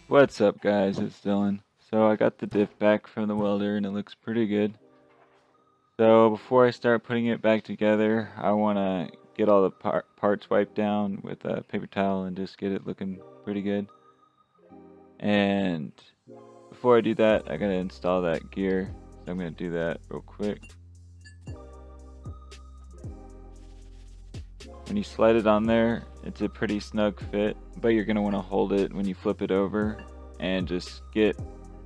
What's up, guys? It's Dylan. So I got the diff back from the welder and it looks pretty good. So before I start putting it back together, I want to get all the parts wiped down with a paper towel and just get it looking pretty good. And before I do that, I gotta install that gear. So I'm gonna do that real quick. When you slide it on there, it's a pretty snug fit, but you're gonna want to hold it when you flip it over and just get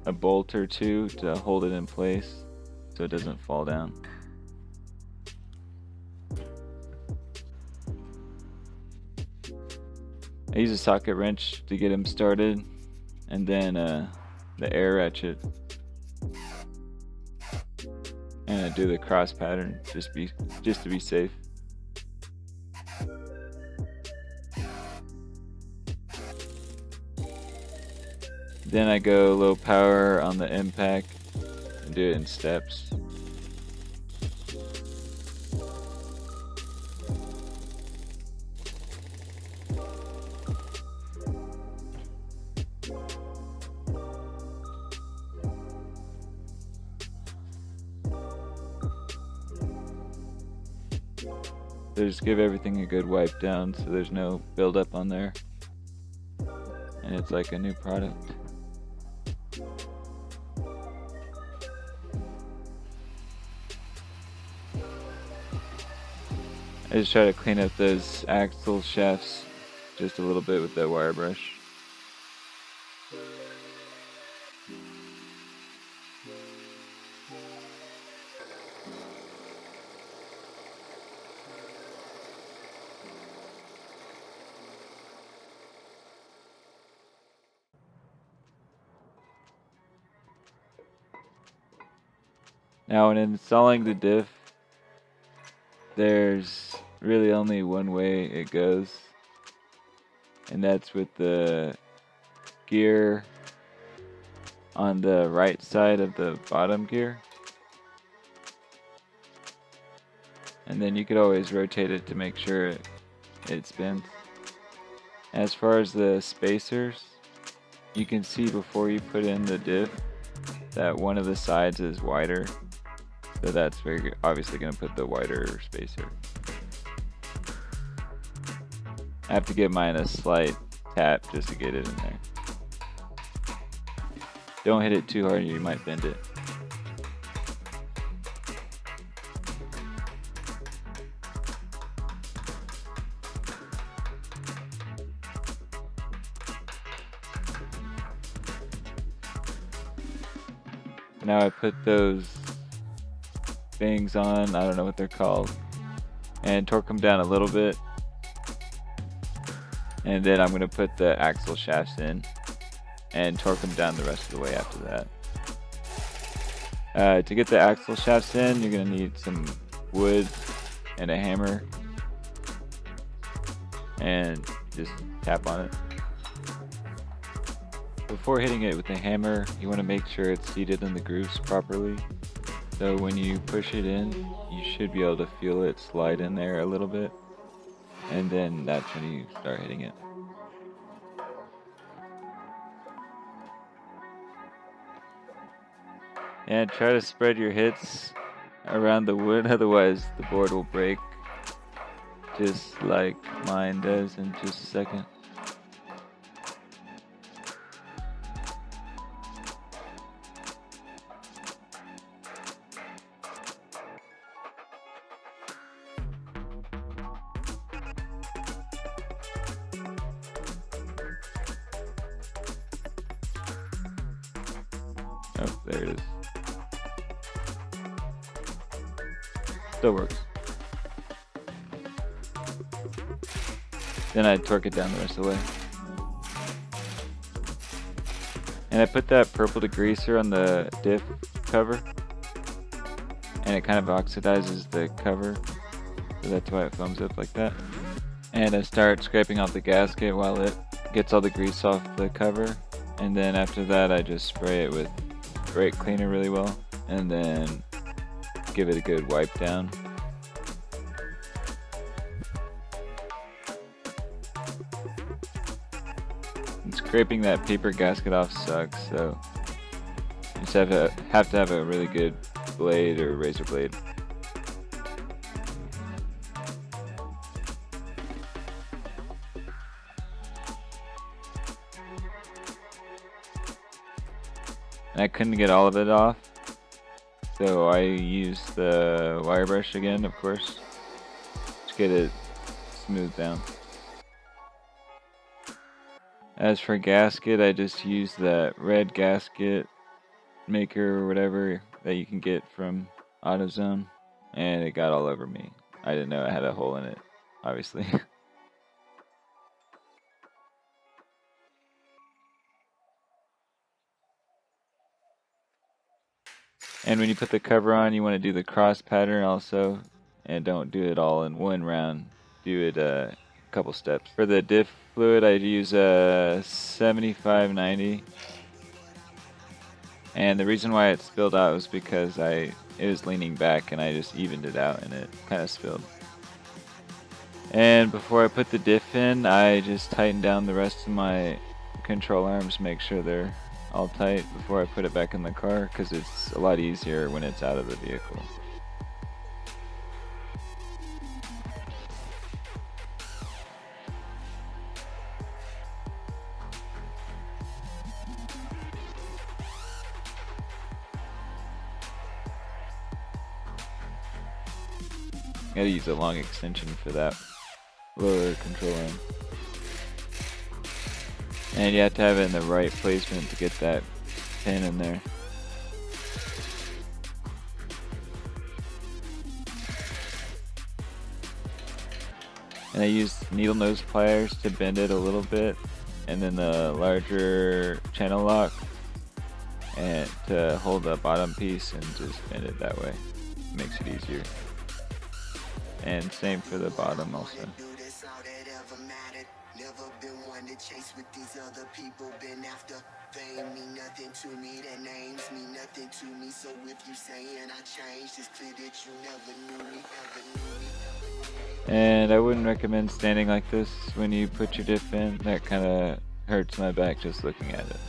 a bolt or two to hold it in place so it doesn't fall down. I use a socket wrench to get them started, and then the air ratchet, and I do the cross pattern just to be safe. Then I go low power on the impact and do it in steps. So just give everything a good wipe down so there's no buildup on there. And it's like a new product. I just try to clean up those axle shafts just a little bit with that wire brush. Now, when installing the diff, there's really only one way it goes, and that's with the gear on the right side of the bottom gear. And then you could always rotate it to make sure it spins. As far as the spacers, you can see before you put in the diff that one of the sides is wider. So that's very obviously going to put the wider spacer. I have to give mine a slight tap just to get it in there. Don't hit it too hard, you might bend it. Now I put those things on, I don't know what they're called, and torque them down a little bit, and then I'm going to put the axle shafts in and torque them down the rest of the way after that. To get the axle shafts in, you're going to need some wood and a hammer, and just tap on it. Before hitting it with the hammer, you want to make sure it's seated in the grooves properly. So when you push it in, you should be able to feel it slide in there a little bit, and then that's when you start hitting it. And try to spread your hits around the wood, otherwise the board will break, just like mine does in just a second. Oh, there it is. Still works. Then I torque it down the rest of the way. And I put that purple degreaser on the diff cover, and it kind of oxidizes the cover, so that's why it foams up like that. And I start scraping off the gasket while it gets all the grease off the cover, and then after that I just spray it with brake cleaner really well, and then give it a good wipe down. scraping that paper gasket off sucks, so you just have to have a really good blade or razor blade. And I couldn't get all of it off, so I used the wire brush again, of course, to get it smoothed down. As for gasket, I just used that red gasket maker or whatever that you can get from AutoZone, and it got all over me. I didn't know it had a hole in it, obviously. And when you put the cover on, you want to do the cross pattern also, and don't do it all in one round. Do it a couple steps. For the diff fluid, I use a 75/90, and the reason why it spilled out was because it was leaning back and I just evened it out and it kind of spilled. And before I put the diff in, I just tightened down the rest of my control arms, make sure they're all tight before I put it back in the car, because it's a lot easier when it's out of the vehicle. Gotta use a long extension for that lower control arm. And you have to have it in the right placement to get that pin in there. And I used needle nose pliers to bend it a little bit, and then the larger channel lock and to hold the bottom piece and just bend it that way. It makes it easier. And same for the bottom also. Never been one to chase with these other people, been after fame, mean nothing to me, their names mean nothing to me, so if you saying I changed, it's clear that you never knew me. And I wouldn't recommend standing like this when you put your diff in. That kind of hurts my back just looking at it.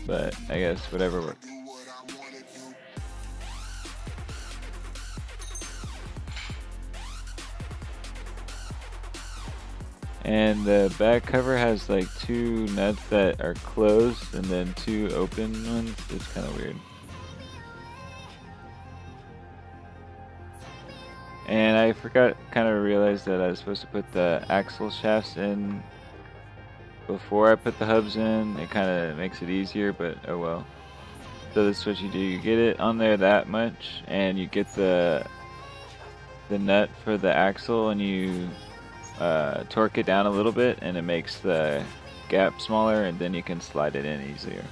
But I guess whatever works. And the back cover has like 2 nuts that are closed and then 2 open ones. It's kind of weird. And I kind of realized that I was supposed to put the axle shafts in before I put the hubs in. It kind of makes it easier, but oh well. So this is what you do. You get it on there that much, and you get the nut for the axle, and you torque it down a little bit, and it makes the gap smaller, and then you can slide it in easier.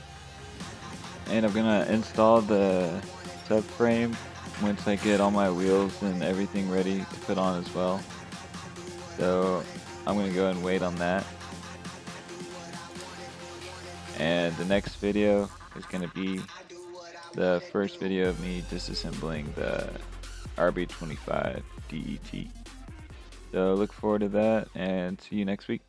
And I'm gonna install the subframe once I get all my wheels and everything ready to put on as well. So I'm gonna go and wait on that. And the next video is gonna be the first video of me disassembling the RB25DET. So look forward to that, and see you next week.